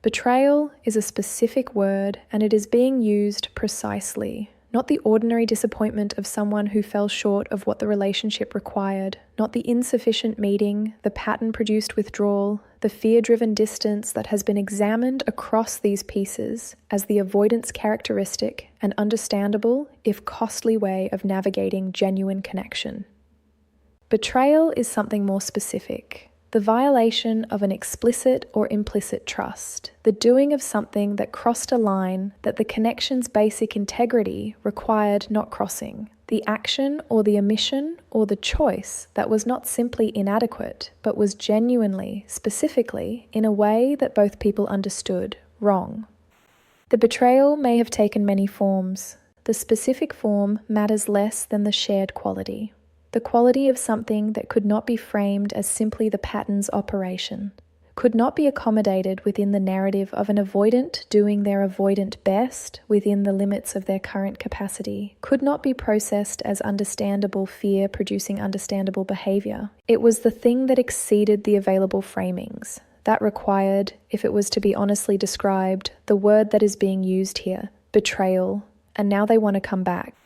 Betrayal is a specific word, and it is being used precisely, not the ordinary disappointment of someone who fell short of what the relationship required, not the insufficient meeting, the pattern-produced withdrawal, the fear-driven distance that has been examined across these pieces as the avoidance characteristic and understandable, if costly, way of navigating genuine connection. Betrayal is something more specific. The violation of an explicit or implicit trust, the doing of something that crossed a line that the connection's basic integrity required not crossing, the action or the omission or the choice that was not simply inadequate, but was genuinely, specifically, in a way that both people understood, wrong. The betrayal may have taken many forms. The specific form matters less than the shared quality. The quality of something that could not be framed as simply the pattern's operation, could not be accommodated within the narrative of an avoidant doing their avoidant best within the limits of their current capacity, could not be processed as understandable fear producing understandable behavior. It was the thing that exceeded the available framings. That required, if it was to be honestly described, the word that is being used here, betrayal, and now they want to come back.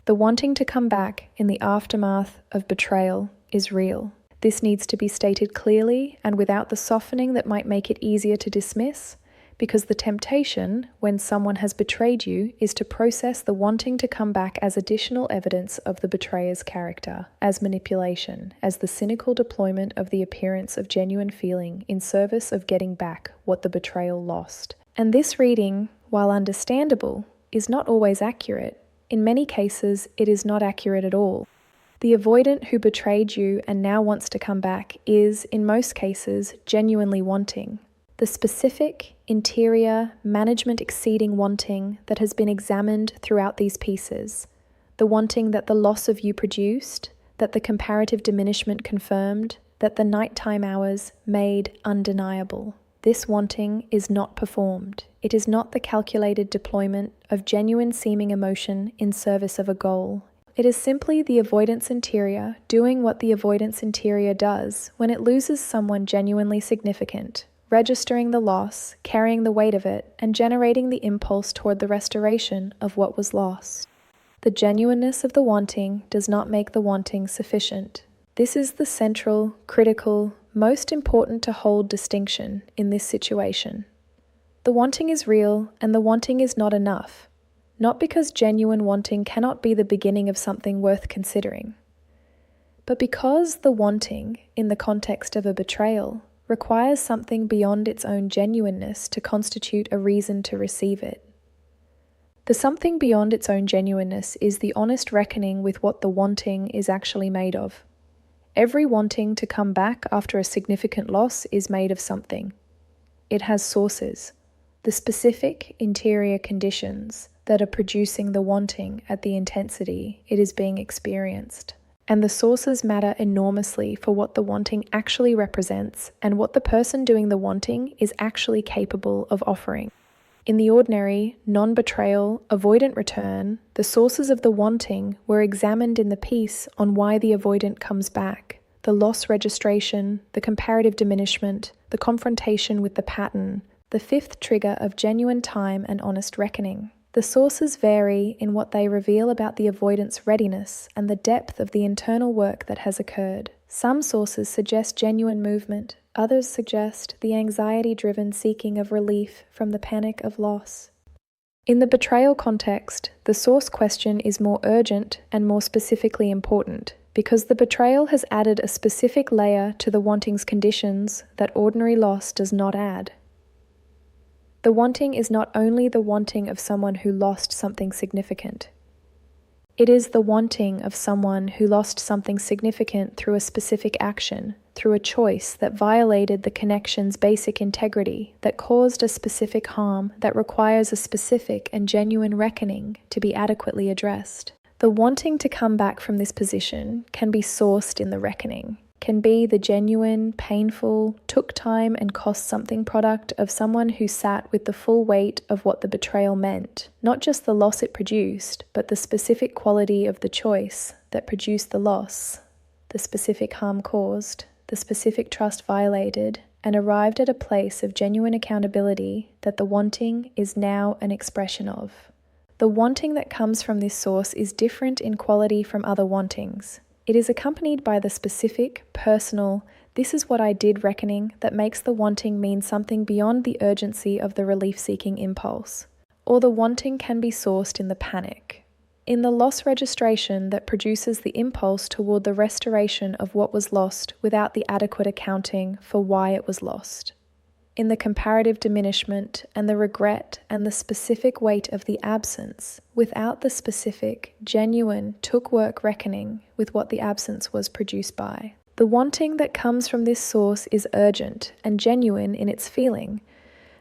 The wanting to come back in the aftermath of betrayal is real. This needs to be stated clearly and without the softening that might make it easier to dismiss, because the temptation, when someone has betrayed you, is to process the wanting to come back as additional evidence of the betrayer's character, as manipulation, as the cynical deployment of the appearance of genuine feeling in service of getting back what the betrayal lost. And this reading, while understandable, is not always accurate. In many cases, it is not accurate at all. The avoidant who betrayed you and now wants to come back is, in most cases, genuinely wanting. The specific, interior, management-exceeding wanting that has been examined throughout these pieces. The wanting that the loss of you produced, that the comparative diminishment confirmed, that the nighttime hours made undeniable. This wanting is not performed. It is not the calculated deployment of genuine seeming emotion in service of a goal. It is simply the avoidance interior doing what the avoidance interior does when it loses someone genuinely significant, registering the loss, carrying the weight of it, and generating the impulse toward the restoration of what was lost. The genuineness of the wanting does not make the wanting sufficient. This is the central, critical, most important to hold distinction in this situation. The wanting is real, and the wanting is not enough, not because genuine wanting cannot be the beginning of something worth considering, but because the wanting, in the context of a betrayal, requires something beyond its own genuineness to constitute a reason to receive it. The something beyond its own genuineness is the honest reckoning with what the wanting is actually made of. Every wanting to come back after a significant loss is made of something. It has sources, the specific interior conditions that are producing the wanting at the intensity it is being experienced. And the sources matter enormously for what the wanting actually represents and what the person doing the wanting is actually capable of offering. In the ordinary, non-betrayal, avoidant return, the sources of the wanting were examined in the piece on why the avoidant comes back, the loss registration, the comparative diminishment, the confrontation with the pattern, the fifth trigger of genuine time and honest reckoning. The sources vary in what they reveal about the avoidant's readiness and the depth of the internal work that has occurred. Some sources suggest genuine movement. Others suggest the anxiety-driven seeking of relief from the panic of loss. In the betrayal context, the source question is more urgent and more specifically important, because the betrayal has added a specific layer to the wanting's conditions that ordinary loss does not add. The wanting is not only the wanting of someone who lost something significant. It is the wanting of someone who lost something significant through a specific action, through a choice that violated the connection's basic integrity, that caused a specific harm, that requires a specific and genuine reckoning to be adequately addressed. The wanting to come back from this position can be sourced in the reckoning, can be the genuine, painful, took time and cost something product of someone who sat with the full weight of what the betrayal meant, not just the loss it produced, but the specific quality of the choice that produced the loss, the specific harm caused, the specific trust violated, and arrived at a place of genuine accountability that the wanting is now an expression of. The wanting that comes from this source is different in quality from other wantings. It is accompanied by the specific, personal, "this is what I did" reckoning that makes the wanting mean something beyond the urgency of the relief-seeking impulse. Or the wanting can be sourced in the panic, in the loss registration that produces the impulse toward the restoration of what was lost without the adequate accounting for why it was lost, in the comparative diminishment and the regret and the specific weight of the absence without the specific, genuine, took-work reckoning with what the absence was produced by. The wanting that comes from this source is urgent and genuine in its feeling,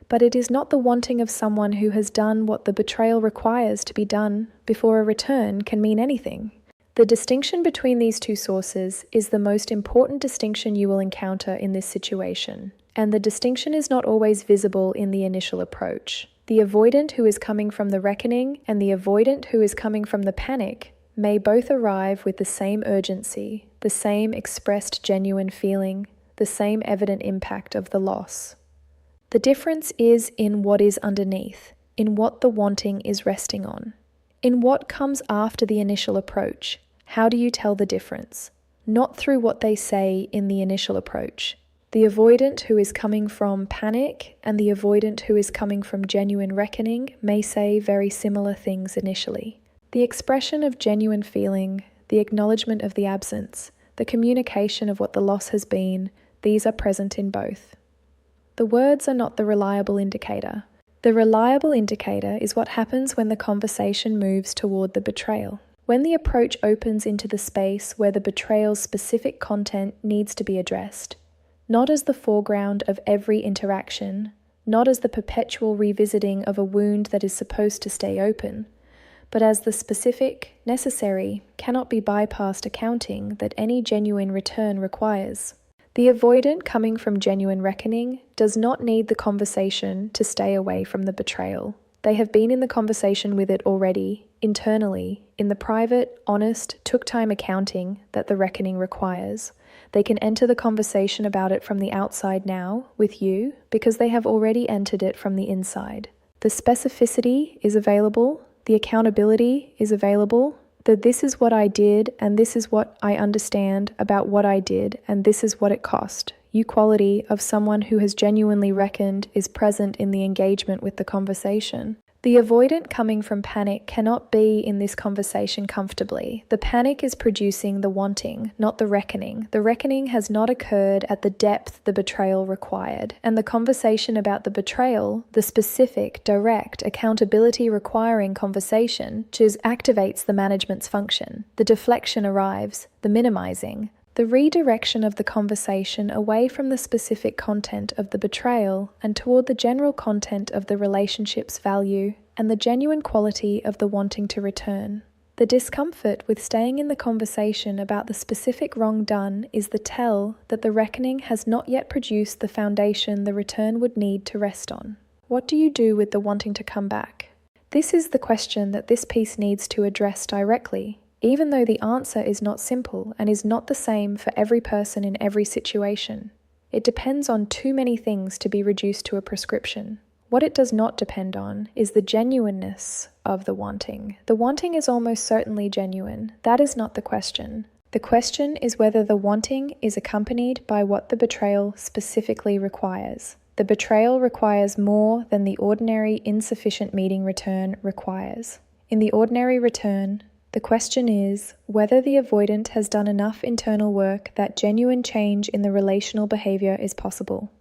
but it is not the wanting of someone who has done what the betrayal requires to be done before a return can mean anything. The distinction between these two sources is the most important distinction you will encounter in this situation, and the distinction is not always visible in the initial approach. The avoidant who is coming from the reckoning and the avoidant who is coming from the panic may both arrive with the same urgency, the same expressed genuine feeling, the same evident impact of the loss. The difference is in what is underneath, in what the wanting is resting on, in what comes after the initial approach. How do you tell the difference? Not through what they say in the initial approach. The avoidant who is coming from panic and the avoidant who is coming from genuine reckoning may say very similar things initially. The expression of genuine feeling, the acknowledgement of the absence, the communication of what the loss has been, these are present in both. The words are not the reliable indicator. The reliable indicator is what happens when the conversation moves toward the betrayal. When the approach opens into the space where the betrayal's specific content needs to be addressed, not as the foreground of every interaction, not as the perpetual revisiting of a wound that is supposed to stay open, but as the specific, necessary, cannot be bypassed accounting that any genuine return requires. The avoidant coming from genuine reckoning does not need the conversation to stay away from the betrayal. They have been in the conversation with it already, internally, in the private, honest, took-time accounting that the reckoning requires. They can enter the conversation about it from the outside now, with you, because they have already entered it from the inside. The specificity is available, the accountability is available, that this is what I did and this is what I understand about what I did and this is what it cost. You quality of someone who has genuinely reckoned is present in the engagement with the conversation. The avoidant coming from panic cannot be in this conversation comfortably. The panic is producing the wanting, not the reckoning. The reckoning has not occurred at the depth the betrayal required, and the conversation about the betrayal, the specific, direct, accountability requiring conversation, just activates the management's function. The deflection arrives, the minimizing, the redirection of the conversation away from the specific content of the betrayal and toward the general content of the relationship's value and the genuine quality of the wanting to return. The discomfort with staying in the conversation about the specific wrong done is the tell that the reckoning has not yet produced the foundation the return would need to rest on. What do you do with the wanting to come back? This is the question that this piece needs to address directly, even though the answer is not simple and is not the same for every person in every situation. It depends on too many things to be reduced to a prescription. What it does not depend on is the genuineness of the wanting. The wanting is almost certainly genuine. That is not the question. The question is whether the wanting is accompanied by what the betrayal specifically requires. The betrayal requires more than the ordinary insufficient meeting return requires. In the ordinary return, the question is whether the avoidant has done enough internal work that genuine change in the relational behavior is possible.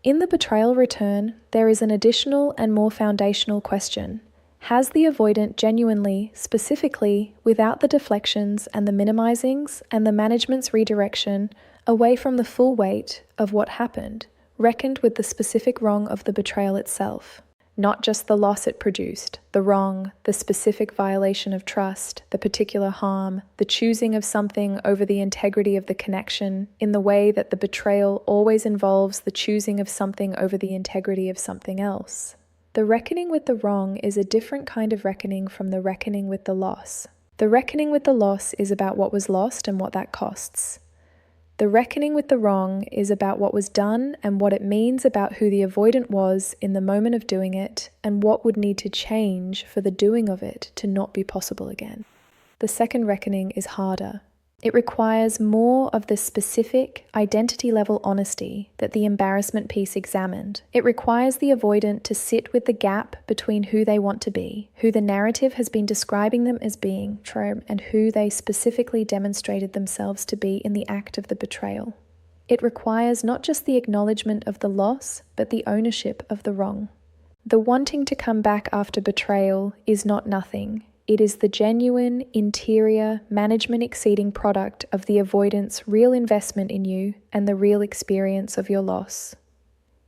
In the betrayal return, there is an additional and more foundational question. Has the avoidant genuinely, specifically, without the deflections and the minimizings and the management's redirection, away from the full weight of what happened, reckoned with the specific wrong of the betrayal itself? Not just the loss it produced, the wrong, the specific violation of trust, the particular harm, the choosing of something over the integrity of the connection, in the way that the betrayal always involves the choosing of something over the integrity of something else. The reckoning with the wrong is a different kind of reckoning from the reckoning with the loss. The reckoning with the loss is about what was lost and what that costs. The reckoning with the wrong is about what was done and what it means about who the avoidant was in the moment of doing it, and what would need to change for the doing of it to not be possible again. The second reckoning is harder. It requires more of the specific, identity-level honesty that the embarrassment piece examined. It requires the avoidant to sit with the gap between who they want to be, who the narrative has been describing them as being, and who they specifically demonstrated themselves to be in the act of the betrayal. It requires not just the acknowledgement of the loss, but the ownership of the wrong. The wanting to come back after betrayal is not nothing. It is the genuine, interior, management-exceeding product of the avoidant's real investment in you and the real experience of your loss.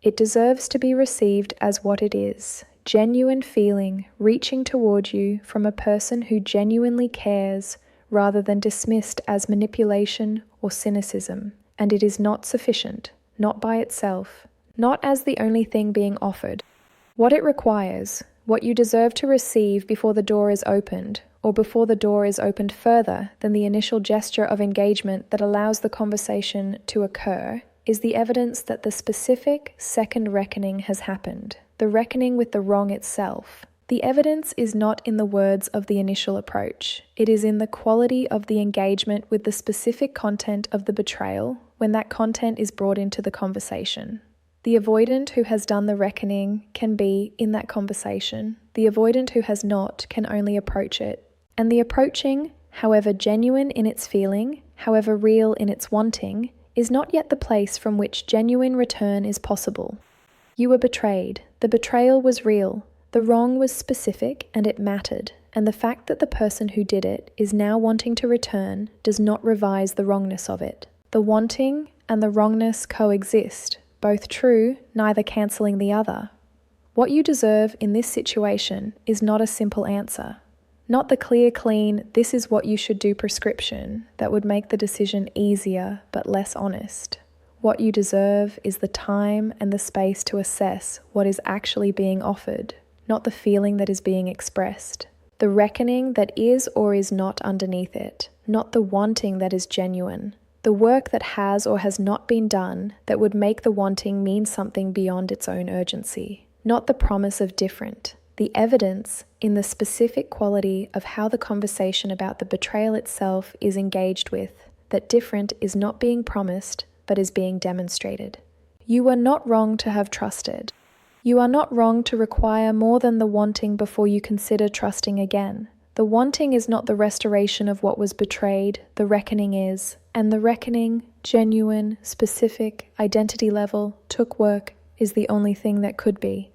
It deserves to be received as what it is, genuine feeling reaching toward you from a person who genuinely cares rather than dismissed as manipulation or cynicism. And it is not sufficient, not by itself, not as the only thing being offered. What it requires, what you deserve to receive before the door is opened, or before the door is opened further than the initial gesture of engagement that allows the conversation to occur, is the evidence that the specific second reckoning has happened, the reckoning with the wrong itself. The evidence is not in the words of the initial approach. It is in the quality of the engagement with the specific content of the betrayal when that content is brought into the conversation. The avoidant who has done the reckoning can be in that conversation. The avoidant who has not can only approach it. And the approaching, however genuine in its feeling, however real in its wanting, is not yet the place from which genuine return is possible. You were betrayed. The betrayal was real. The wrong was specific and it mattered. And the fact that the person who did it is now wanting to return does not revise the wrongness of it. The wanting and the wrongness coexist. Both true, neither cancelling the other. What you deserve in this situation is not a simple answer. Not the clear, clean, this is what you should do prescription that would make the decision easier but less honest. What you deserve is the time and the space to assess what is actually being offered, not the feeling that is being expressed. The reckoning that is or is not underneath it, not the wanting that is genuine. The work that has or has not been done that would make the wanting mean something beyond its own urgency. Not the promise of different. The evidence in the specific quality of how the conversation about the betrayal itself is engaged with, that different is not being promised, but is being demonstrated. You are not wrong to have trusted. You are not wrong to require more than the wanting before you consider trusting again. The wanting is not the restoration of what was betrayed, the reckoning is. And the reckoning, genuine, specific, identity level, took work, is the only thing that could be.